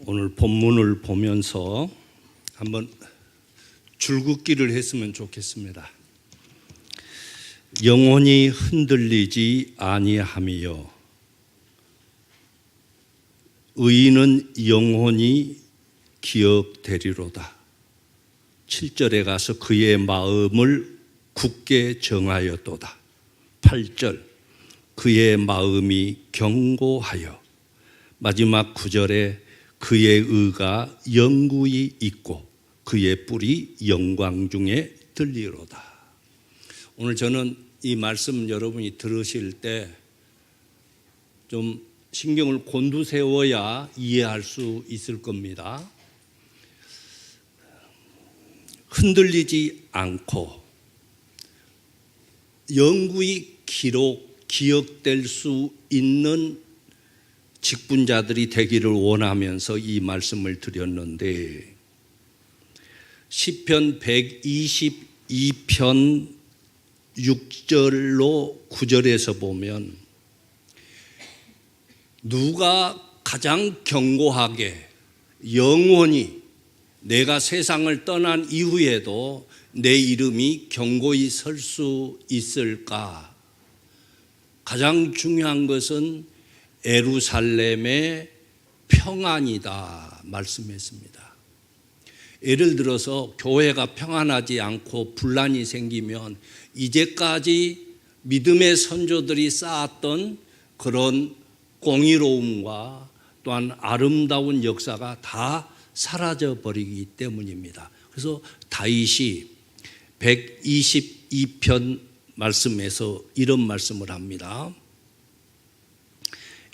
오늘 본문을 보면서 한번 줄긋기를 했으면 좋겠습니다. 영혼이 흔들리지 아니함이요 의인은 영혼이 기억되리로다. 7절에 가서 그의 마음을 굳게 정하였도다. 8절 그의 마음이 견고하여. 마지막 9절에 그의 의가 영구히 있고 그의 뿔이 영광 중에 들리로다. 오늘 저는 이 말씀 여러분이 들으실 때 좀 신경을 곤두세워야 이해할 수 있을 겁니다. 흔들리지 않고 영구히 기억될 수 있는 직분자들이 되기를 원하면서 이 말씀을 드렸는데, 시편 122편 6절로 9절에서 보면 누가 가장 견고하게 영원히 내가 세상을 떠난 이후에도 내 이름이 견고히 설 수 있을까? 가장 중요한 것은 예루살렘의 평안이다 말씀했습니다. 예를 들어서 교회가 평안하지 않고 분란이 생기면 이제까지 믿음의 선조들이 쌓았던 그런 공의로움과 또한 아름다운 역사가 다 사라져 버리기 때문입니다. 그래서 다윗이 122편 말씀에서 이런 말씀을 합니다.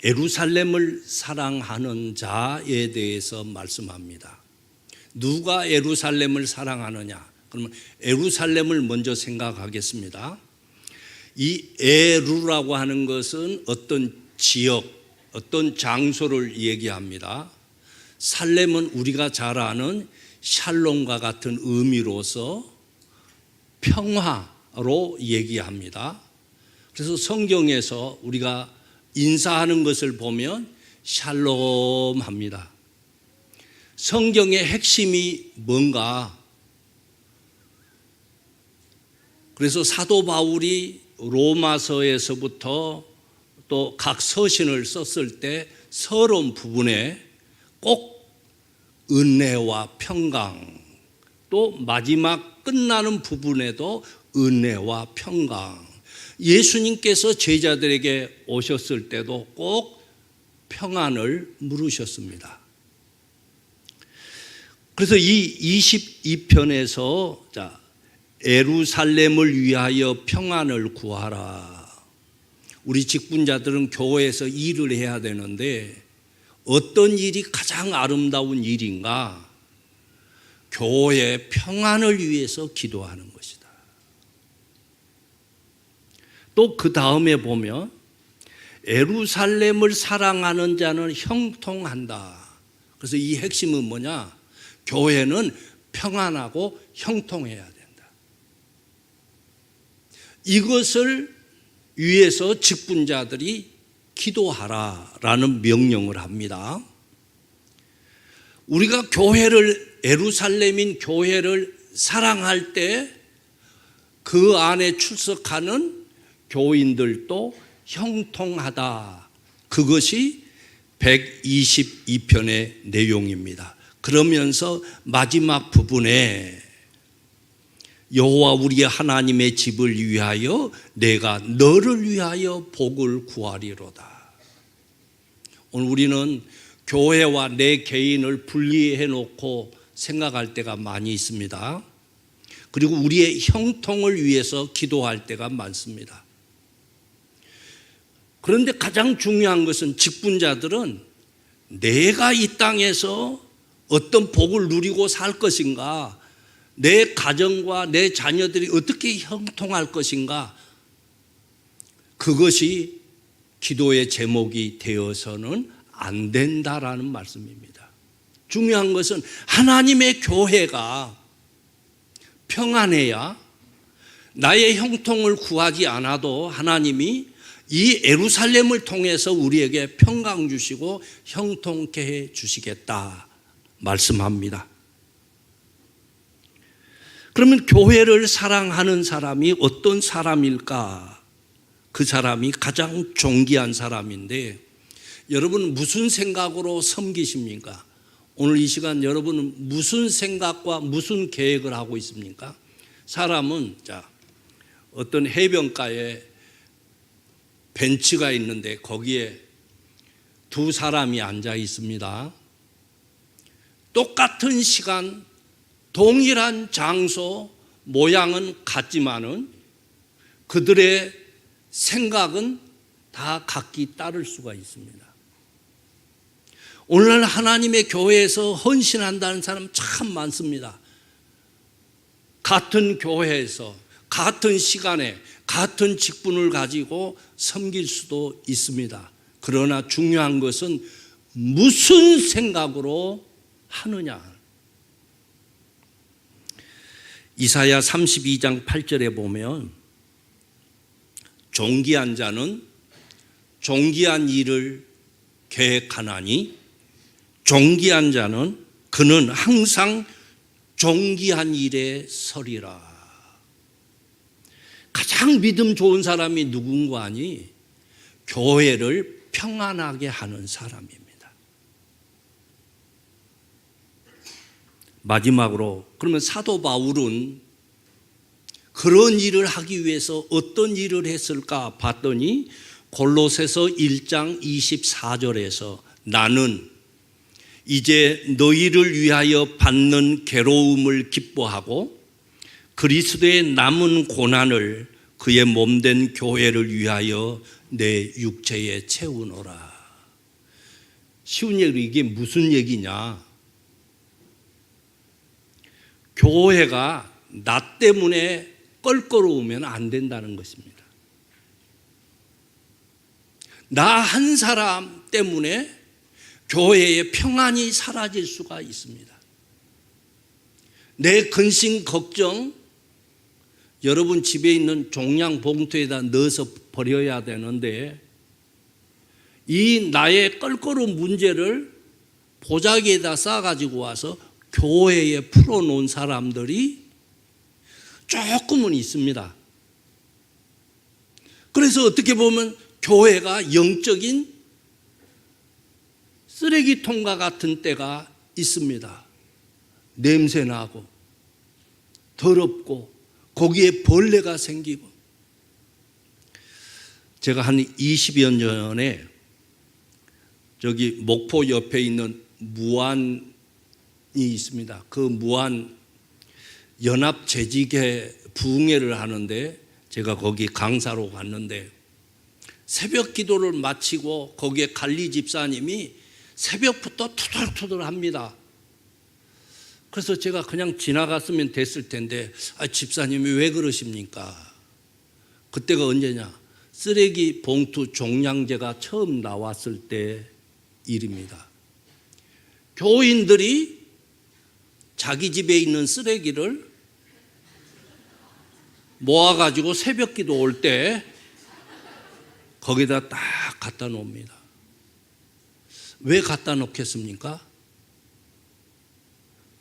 예루살렘을 사랑하는 자에 대해서 말씀합니다. 누가 예루살렘을 사랑하느냐? 그러면 예루살렘을 먼저 생각하겠습니다. 이 에루라고 하는 것은 어떤 지역, 어떤 장소를 얘기합니다. 살렘은 우리가 잘 아는 샬롬과 같은 의미로서 평화로 얘기합니다. 그래서 성경에서 우리가 인사하는 것을 보면 샬롬 합니다. 성경의 핵심이 뭔가? 그래서 사도 바울이 로마서에서부터 또 각 서신을 썼을 때 서론 부분에 꼭 은혜와 평강, 또 마지막 끝나는 부분에도 은혜와 평강, 예수님께서 제자들에게 오셨을 때도 꼭 평안을 물으셨습니다. 그래서 이 22편에서 예루살렘을 위하여 평안을 구하라. 우리 직분자들은 교회에서 일을 해야 되는데 어떤 일이 가장 아름다운 일인가? 교회의 평안을 위해서 기도하는 것이다. 또 그 다음에 보면 예루살렘을 사랑하는 자는 형통한다. 그래서 이 핵심은 뭐냐? 교회는 평안하고 형통해야 된다. 이것을 위해서 직분자들이 기도하라라는 명령을 합니다. 우리가 예루살렘인 교회를 사랑할 때 그 안에 출석하는 교인들도 형통하다. 그것이 122편의 내용입니다. 그러면서 마지막 부분에 여호와 우리의 하나님의 집을 위하여 내가 너를 위하여 복을 구하리로다. 오늘 우리는 교회와 내 개인을 분리해 놓고 생각할 때가 많이 있습니다. 그리고 우리의 형통을 위해서 기도할 때가 많습니다. 그런데 가장 중요한 것은 직분자들은 내가 이 땅에서 어떤 복을 누리고 살 것인가, 내 가정과 내 자녀들이 어떻게 형통할 것인가, 그것이 기도의 제목이 되어서는 안 된다라는 말씀입니다. 중요한 것은 하나님의 교회가 평안해야 나의 형통을 구하지 않아도 하나님이 이 예루살렘을 통해서 우리에게 평강 주시고 형통케 해 주시겠다 말씀합니다. 그러면 교회를 사랑하는 사람이 어떤 사람일까? 그 사람이 가장 존귀한 사람인데, 여러분 무슨 생각으로 섬기십니까? 오늘 이 시간 여러분은 무슨 생각과 무슨 계획을 하고 있습니까? 사람은 어떤 해변가에 벤치가 있는데 거기에 두 사람이 앉아 있습니다. 똑같은 시간, 동일한 장소, 모양은 같지만은 그들의 생각은 다 각기 다를 수가 있습니다. 오늘날 하나님의 교회에서 헌신한다는 사람 참 많습니다. 같은 교회에서 같은 시간에 같은 직분을 가지고 섬길 수도 있습니다. 그러나 중요한 것은 무슨 생각으로 하느냐. 이사야 32장 8절에 보면 존귀한 자는 존귀한 일을 계획하나니 존귀한 자는 그는 항상 존귀한 일에 서리라. 가장 믿음 좋은 사람이 누군가 하니 교회를 평안하게 하는 사람입니다. 마지막으로, 그러면 사도 바울은 그런 일을 하기 위해서 어떤 일을 했을까 봤더니 골로새서 1장 24절에서 나는 이제 너희를 위하여 받는 괴로움을 기뻐하고 그리스도의 남은 고난을 그의 몸된 교회를 위하여 내 육체에 채우노라. 쉬운 얘기로 이게 무슨 얘기냐? 교회가 나 때문에 껄끄러우면 안 된다는 것입니다. 나 한 사람 때문에 교회의 평안이 사라질 수가 있습니다. 내 근심 걱정, 여러분 집에 있는 종량 봉투에다 넣어서 버려야 되는데 이 나의 껄끄러운 문제를 보자기에다 싸가지고 와서 교회에 풀어놓은 사람들이 조금은 있습니다. 그래서 어떻게 보면 교회가 영적인 쓰레기통과 같은 때가 있습니다. 냄새나고 더럽고 거기에 벌레가 생기고. 제가 한 20여 년 전에 저기 목포 옆에 있는 무안이 있습니다. 그 무안 연합재직회 부흥회를 하는데 제가 거기 강사로 갔는데 새벽 기도를 마치고 거기에 관리 집사님이 새벽부터 투덜투덜합니다. 그래서 제가 그냥 지나갔으면 됐을 텐데 집사님이 왜 그러십니까? 그때가 언제냐? 쓰레기 봉투 종량제가 처음 나왔을 때 일입니다. 교인들이 자기 집에 있는 쓰레기를 모아가지고 새벽 기도 올 때 거기다 딱 갖다 놓습니다. 왜 갖다 놓겠습니까?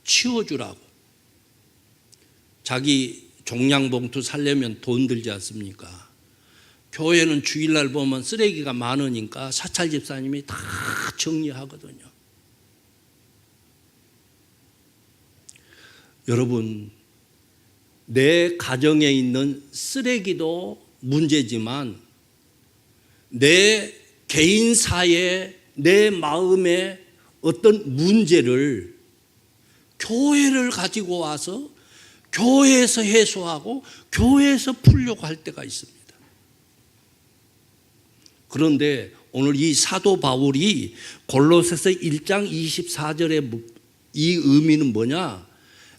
치워주라고. 자기 종량봉투 살려면 돈 들지 않습니까? 교회는 주일날 보면 쓰레기가 많으니까 사찰 집사님이 다 정리하거든요. 여러분, 내 가정에 있는 쓰레기도 문제지만 내 개인사에 내 마음에 어떤 문제를 교회를 가지고 와서 교회에서 해소하고 교회에서 풀려고 할 때가 있습니다. 그런데 오늘 이 사도 바울이 골로새서 1장 24절의 이 의미는 뭐냐?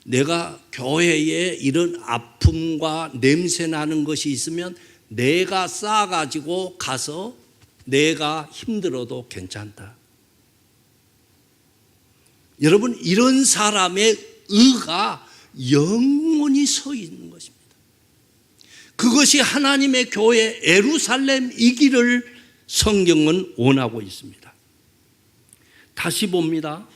내가 교회에 이런 아픔과 냄새 나는 것이 있으면 내가 싸가지고 가서 내가 힘들어도 괜찮다. 여러분, 이런 사람의 의가 영원히 서 있는 것입니다. 그것이 하나님의 교회 예루살렘이기를 성경은 원하고 있습니다. 다시 봅니다.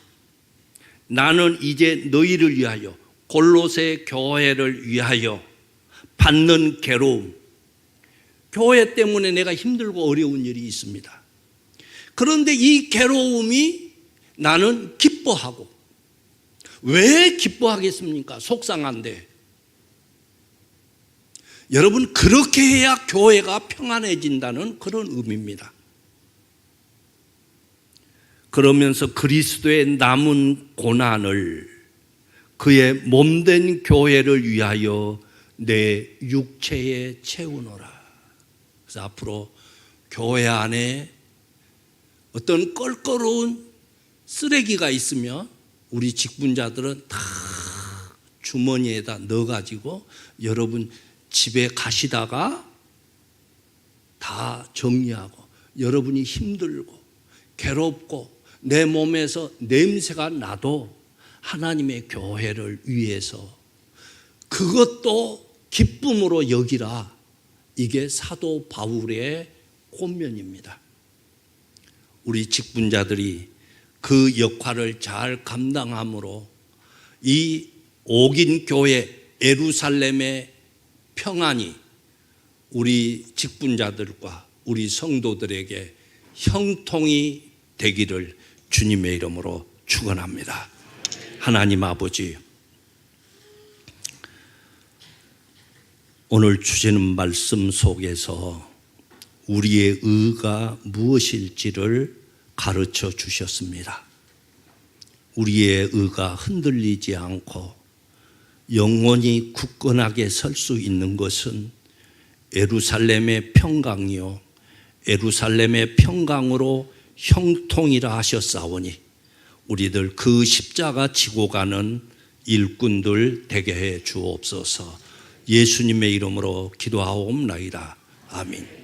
나는 이제 너희를 위하여, 골로새 교회를 위하여 받는 괴로움, 교회 때문에 내가 힘들고 어려운 일이 있습니다. 그런데 이 괴로움이 나는 기뻐하고, 왜 기뻐하겠습니까? 속상한데. 여러분, 그렇게 해야 교회가 평안해진다는 그런 의미입니다. 그러면서 그리스도의 남은 고난을 그의 몸된 교회를 위하여 내 육체에 채우노라. 그래서 앞으로 교회 안에 어떤 껄끄러운 쓰레기가 있으면 우리 직분자들은 다 주머니에다 넣어가지고 여러분 집에 가시다가 다 정리하고, 여러분이 힘들고 괴롭고 내 몸에서 냄새가 나도 하나님의 교회를 위해서 그것도 기쁨으로 여기라. 이게 사도 바울의 권면입니다. 우리 직분자들이 그 역할을 잘 감당함으로 이 옥인 교회 예루살렘의 평안이 우리 직분자들과 우리 성도들에게 형통이 되기를 주님의 이름으로 축원합니다. 하나님 아버지, 오늘 주시는 말씀 속에서 우리의 의가 무엇일지를 가르쳐 주셨습니다. 우리의 의가 흔들리지 않고 영원히 굳건하게 설 수 있는 것은 예루살렘의 평강이요 예루살렘의 평강으로 형통이라 하셨사오니 우리들 그 십자가 지고 가는 일꾼들 되게 해 주옵소서. 예수님의 이름으로 기도하옵나이다. 아멘.